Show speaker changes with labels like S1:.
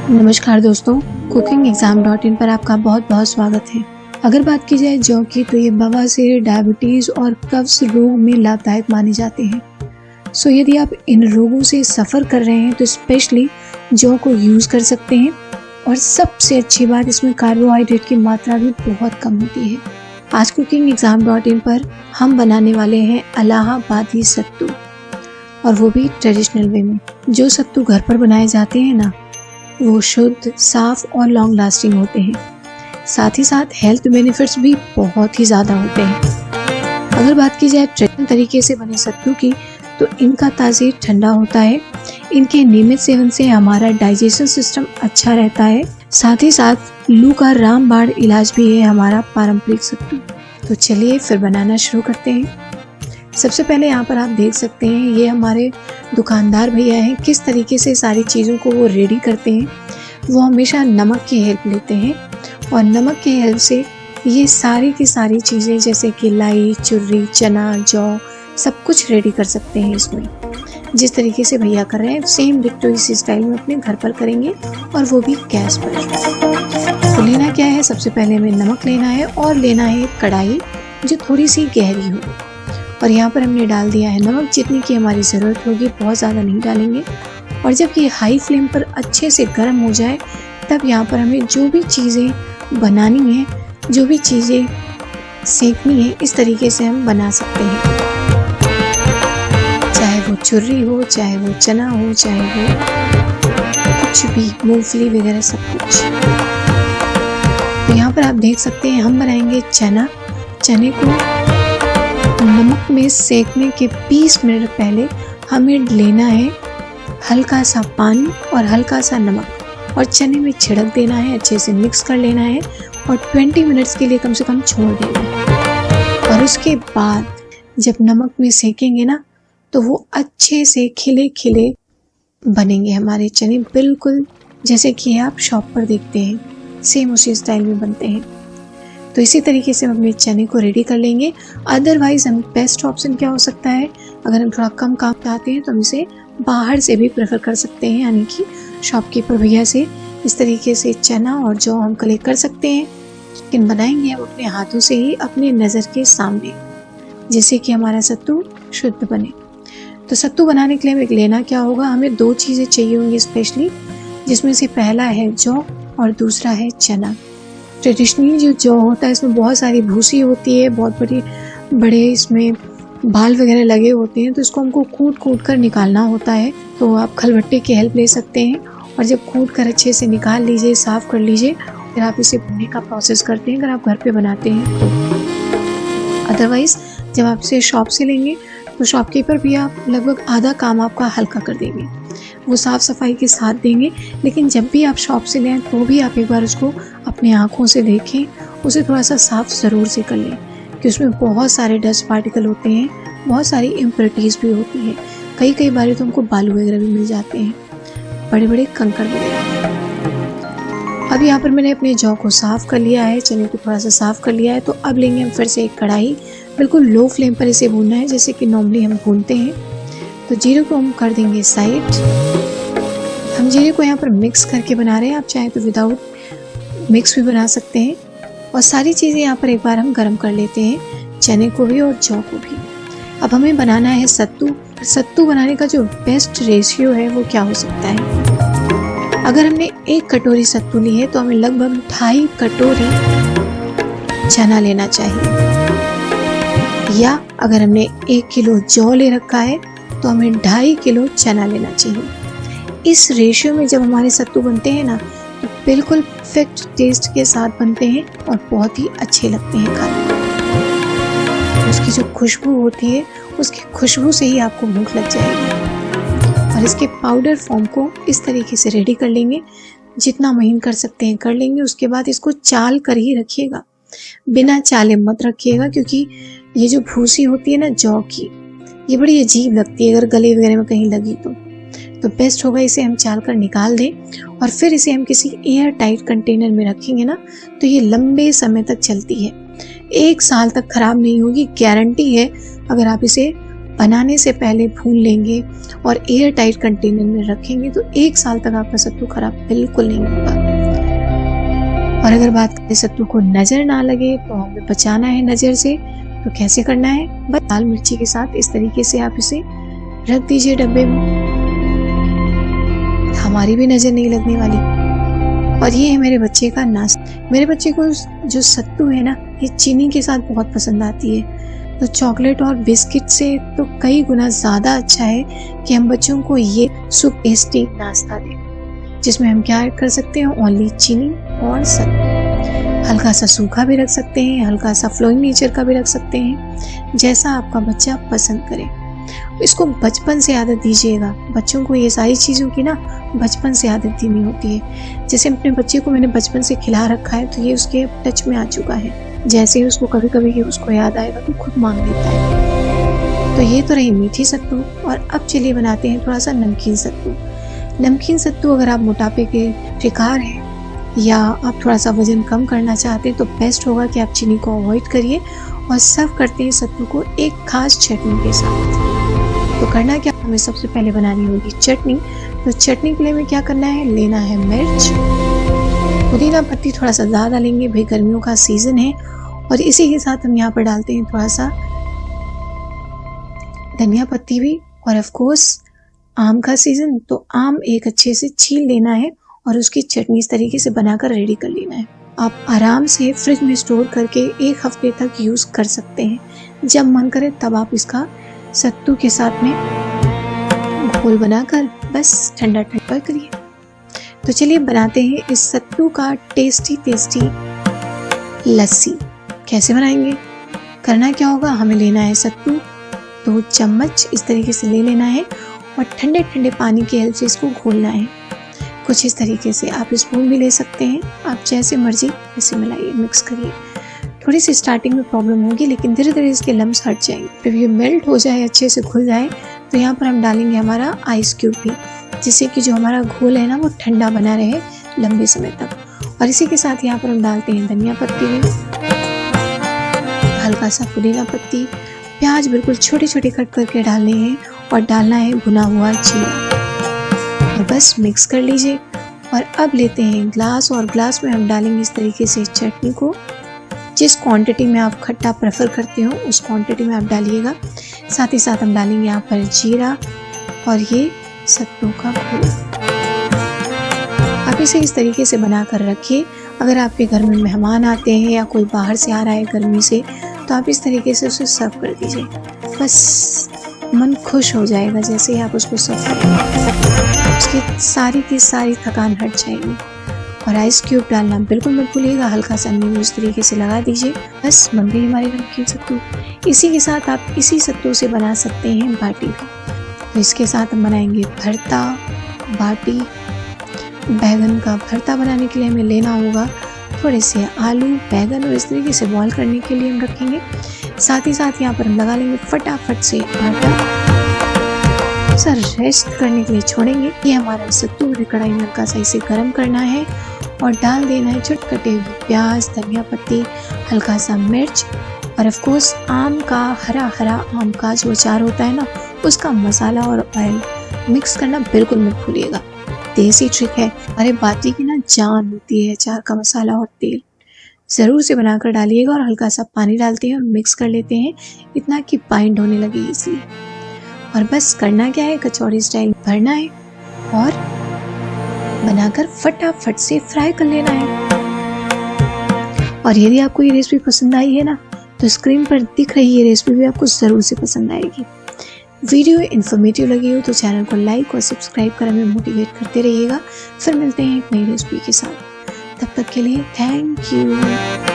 S1: नमस्कार दोस्तों, कुकिंग पर आपका बहुत बहुत स्वागत है। अगर बात की जाए जौ की तो ये बवासीर, डायबिटीज़ और कब्ज रोग में लाभदायक माने जाते हैं। सो यदि आप इन रोगों से सफ़र कर रहे हैं तो स्पेशली जौ को यूज़ कर सकते हैं। और सबसे अच्छी बात, इसमें कार्बोहाइड्रेट की मात्रा भी बहुत कम होती है। आज कुकिंग पर हम बनाने वाले हैं इलाहाबादी सत्तू, और वो भी ट्रेडिशनल वे में। जो सत्तू घर पर बनाए जाते हैं ना, वो शुद्ध, साफ और लॉन्ग लास्टिंग होते हैं। साथ ही साथ हेल्थ बेनिफिट्स भी बहुत ही ज़्यादा होते हैं। अगर बात की जाए ट्रेडिशनल तरीके से बने सत्तू की, तो इनका ताज़ीर ठंडा होता है। इनके नियमित सेवन से हमारा डाइजेशन सिस्टम अच्छा रहता है। साथ ही साथ लू का रामबाण इलाज भी है हमारा पारंपरिक सत्तू। तो चलिए फिर बनाना शुरू करते हैं। सबसे पहले यहाँ पर आप देख सकते हैं, ये हमारे दुकानदार भैया हैं, किस तरीके से सारी चीज़ों को वो रेडी करते हैं। वो हमेशा नमक की हेल्प लेते हैं, और नमक की हेल्प से ये सारी की सारी चीज़ें जैसे कि लाई, चुर्री, चना, जौ, सब कुछ रेडी कर सकते हैं। इसमें जिस तरीके से भैया कर रहे हैं, सेम डिट्टो इसी स्टाइल में अपने घर पर करेंगे, और वो भी गैस पर। तो लेना क्या है, सबसे पहले हमें नमक लेना है, और लेना है एक कढ़ाई जो थोड़ी सी गहरी हो। और यहाँ पर हमने डाल दिया है नमक, जितनी की हमारी ज़रूरत होगी, बहुत ज़्यादा नहीं डालेंगे। और जब ये हाई फ्लेम पर अच्छे से गर्म हो जाए, तब यहाँ पर हमें जो भी चीज़ें बनानी है, जो भी चीज़ें सेकनी है, इस तरीके से हम बना सकते हैं। चाहे वो चुर्री हो, चाहे वो चना हो, चाहे वो कुछ भी, मूंगफली वगैरह सब कुछ। तो यहाँ पर आप देख सकते हैं, हम बनाएंगे चना। चने को नमक में सेकने के 20 मिनट पहले हमें लेना है हल्का सा पानी और हल्का सा नमक, और चने में छिड़क देना है, अच्छे से मिक्स कर लेना है, और 20 मिनट्स के लिए कम से कम छोड़ देना है। और उसके बाद जब नमक में सेकेंगे ना, तो वो अच्छे से खिले खिले बनेंगे हमारे चने, बिल्कुल जैसे कि आप शॉप पर देखते हैं, सेम उसी स्टाइल में बनते हैं। तो इसी तरीके से हम अपने चने को रेडी कर लेंगे। अदरवाइज़ हम बेस्ट ऑप्शन क्या हो सकता है, अगर हम थोड़ा कम काम चाहते हैं तो हम इसे बाहर से भी प्रेफर कर सकते हैं, यानी कि शॉपकीपर भैया से इस तरीके से चना और जौ हम कलेक्ट कर सकते हैं। लेकिन बनाएंगे हम अपने हाथों से ही, अपने नज़र के सामने, जिससे कि हमारा सत्तू शुद्ध बने। तो सत्तू बनाने के लिए हमें लेना क्या होगा, हमें 2 चीज़ें चाहिए होंगी स्पेशली, जिसमें से पहला है जौ और दूसरा है चना। ट्रेडिशनली जो जौ होता है, इसमें बहुत सारी भूसी होती है, बहुत बड़े इसमें बाल वगैरह लगे होते हैं, तो इसको हमको कूट कर निकालना होता है। तो आप खलबट्टे की हेल्प ले सकते हैं, और जब कूट कर अच्छे से निकाल लीजिए, साफ़ कर लीजिए, फिर आप इसे भुनने का प्रोसेस करते हैं अगर आप घर पे बनाते हैं तो। अदरवाइज़ जब आप इसे शॉप से लेंगे तो शॉपकीपर भी आप लगभग आधा काम आपका हल्का कर देंगे, वो साफ़ सफाई के साथ देंगे। लेकिन जब भी आप शॉप से लें तो भी आप एक बार उसको अपनी आँखों से देखें, उसे थोड़ा सा साफ़ ज़रूर से कर लें, कि उसमें बहुत सारे डस्ट पार्टिकल होते हैं, बहुत सारी इम्प्योरिटीज़ भी होती है। कई बार तो हमको बालू वगैरह भी मिल जाते हैं, बड़े बड़े कंकड़ वगैरह। अब यहाँ पर मैंने अपने जौ को साफ़ कर लिया है, चने को थोड़ा सा साफ़ कर लिया है। तो अब लेंगे हम फिर से एक कढ़ाई, बिल्कुल लो फ्लेम पर इसे भूनना है, जैसे कि नॉर्मली हम भूनते हैं। तो जीरे को हम कर देंगे साइड। हम जीरे को यहाँ पर मिक्स करके बना रहे हैं, आप चाहें तो विदाउट मिक्स भी बना सकते हैं। और सारी चीज़ें यहाँ पर एक बार हम गर्म कर लेते हैं, चने को भी और जौ को भी। अब हमें बनाना है सत्तू। सत्तू बनाने का जो बेस्ट रेशियो है वो क्या हो सकता है, अगर हमने 1 कटोरी सत्तू ली है तो हमें लगभग 2.5 कटोरी चना लेना चाहिए। या अगर हमने 1 किलो जौ ले रखा है तो हमें 2.5 किलो चना लेना चाहिए। इस रेशियो में जब हमारे सत्तू बनते हैं ना, तो बिल्कुल परफेक्ट टेस्ट के साथ बनते हैं और बहुत ही अच्छे लगते हैं खाने में। उसकी जो खुशबू होती है, उसकी खुशबू से ही आपको भूख लग जाएगी। और इसके पाउडर फॉर्म को इस तरीके से रेडी कर लेंगे, जितना महीन कर सकते हैं कर लेंगे। उसके बाद इसको चाल कर ही रखिएगा, बिना चाले मत रखिएगा, क्योंकि ये जो भूसी होती है ना जौ की, ये बड़ी अजीब लगती है अगर गले वगैरह में कहीं लगी तो बेस्ट होगा इसे हम चाल कर निकाल दें। और फिर इसे हम किसी एयर टाइट कंटेनर में रखेंगे ना, तो ये लंबे समय तक चलती है, 1 साल तक ख़राब नहीं होगी, गारंटी है। अगर आप इसे बनाने से पहले भून लेंगे और एयर टाइट कंटेनर में रखेंगे तो 1 साल तक आपका सत्तू खराब बिल्कुल नहीं होगा। और अगर बात करें सत्तू को नजर ना लगे तो हमें बचाना है नजर से, तो कैसे करना है, बस लाल मिर्ची के साथ इस तरीके से आप इसे रख दीजिए डब्बे में, हमारी भी नजर नहीं लगने वाली। और ये है मेरे बच्चे का नाश्ता। मेरे बच्चे को जो सत्तू है ना, ये चीनी के साथ बहुत पसंद आती है, तो चॉकलेट और बिस्किट से तो कई गुना ज़्यादा अच्छा है कि हम बच्चों को ये सुपर टेस्टी नाश्ता दें, जिसमें हम क्या ऐड कर सकते हैं, ओनली चीनी और सत्तू। हल्का सा सूखा भी रख सकते हैं, हल्का सा फ्लोइंग नेचर का भी रख सकते हैं, जैसा आपका बच्चा पसंद करे। इसको बचपन से आदत दीजिएगा। बच्चों को ये सारी चीज़ों की ना बचपन से आदत देनी होती है। जैसे अपने बच्चे को मैंने बचपन से खिला रखा है तो ये उसके टच में आ चुका है। जैसे ही उसको कभी कभी उसको याद आएगा तो खुद मांग लेता है। तो ये तो रही मीठी सत्तू। और अब चलिए बनाते हैं थोड़ा सा नमकीन सत्तू। नमकीन सत्तू अगर आप मोटापे के शिकार हैं या आप थोड़ा सा वजन कम करना चाहते हैं तो बेस्ट होगा कि आप चीनी को अवॉइड करिए और सर्व करते हैं सत्तू को एक खास चटनी के साथ। तो करना क्या, हमें सबसे पहले बनानी होगी चटनी। तो चटनी के लिए हमें क्या करना है, लेना है मिर्च, पुदीना पत्ती थोड़ा सा ज़्यादा लेंगे, भाई गर्मियों का सीज़न है। और इसी के साथ हम यहाँ पर डालते हैं थोड़ा सा धनिया पत्ती भी। और ऑफ कोर्स आम का सीज़न, तो आम एक अच्छे से छील लेना है और उसकी चटनी इस तरीके से बनाकर रेडी कर लेना है। आप आराम से फ्रिज में स्टोर करके 1 हफ्ते तक यूज़ कर सकते हैं। जब मन करे तब आप इसका सत्तू के साथ में घोल बनाकर बस ठंडा ठंडा करिए। तो चलिए बनाते हैं इस सत्तू का टेस्टी टेस्टी लस्सी। कैसे बनाएंगे, करना क्या होगा, हमें लेना है सत्तू 2 चम्मच इस तरीके से ले लेना है और ठंडे ठंडे पानी की हेल्प से इसको घोलना है। कुछ इस तरीके से, आप स्पून भी ले सकते हैं, आप जैसे मर्जी वैसे मिलाइए, मिक्स करिए। थोड़ी सी स्टार्टिंग में प्रॉब्लम होगी लेकिन धीरे धीरे इसके लम्स हट जाएंगे। जब ये मेल्ट हो जाए, अच्छे से घुल जाए, तो यहाँ पर हम डालेंगे हमारा आइस क्यूब भी, जिससे कि जो हमारा घोल है ना वो ठंडा बना रहे लंबे समय तक। और इसी के साथ यहाँ पर हम डालते हैं धनिया पत्ती भी, हल्का सा पुदीना पत्ती, प्याज बिल्कुल छोटे छोटे कट करके डालने हैं और डालना है भुना हुआ जीरा और बस मिक्स कर लीजिए। और अब लेते हैं ग्लास और ग्लास में हम डालेंगे इस तरीके से चटनी को। जिस क्वांटिटी में आप खट्टा प्रेफर करते हो उस क्वांटिटी में आप डालिएगा। साथ ही साथ हम डालेंगे यहाँ पर जीरा और ये सत्तू का घोल। आप इसे इस तरीके से बना कर रखिए। अगर आपके घर में मेहमान आते हैं या कोई बाहर से आ रहा है गर्मी से, तो आप इस तरीके से उसे सर्व कर दीजिए, बस मन खुश हो जाएगा जैसे ही आप उसको सर्व करेंगे। उसकी सारी की सारी थकान हट जाएगी। और आइस क्यूब डालना बिल्कुल मत भूलिएगा, हल्का सा नींबू इस तरीके से लगा दीजिए, बस बन गई हमारी नमकीन सत्तू। इसी के साथ आप इसी सत्तू से बना सकते हैं बाटी भी। तो इसके साथ हम बनाएंगे भरता, बाटी। बैगन का भरता बनाने के लिए हमें लेना होगा थोड़े से आलू, बैगन और इस तरीके से बॉईल करने के लिए हम रखेंगे। साथ ही साथ यहाँ पर हम लगा लेंगे फटाफट से आटा, सर रेस्ट करने के लिए छोड़ेंगे। ये हमारा सत्तू कढ़ाई में हल्का सा इसे गर्म करना है और डाल देना है छोटे कटे हुए प्याज, धनिया पत्ती, हल्का सा मिर्च और ऑफ कोर्स आम का हरा हरा आम का जो अचार होता है ना, उसका मसाला और ऑयल मिक्स करना बिल्कुल मत भूलिएगा। देसी ट्रिक है, अरे बाटी की ना जान होती है अचार का मसाला और तेल। ज़रूर से बनाकर डालिएगा और हल्का सा पानी डालते हैं और मिक्स कर लेते हैं, इतना कि बाइंड होने लगे इसलिए। और बस करना क्या है, कचौड़ी स्टाइल भरना है और बनाकर फटाफट से फ्राई कर लेना है। और यदि आपको ये रेसिपी पसंद आई है ना, तो स्क्रीन पर दिख रही ये रेसिपी भी आपको ज़रूर से पसंद आएगी। वीडियो इन्फॉर्मेटिव लगी हो तो चैनल को लाइक और सब्सक्राइब कर हमें मोटिवेट करते रहिएगा। फिर मिलते हैं एक नई रेसिपी के साथ, तब तक के लिए थैंक यू।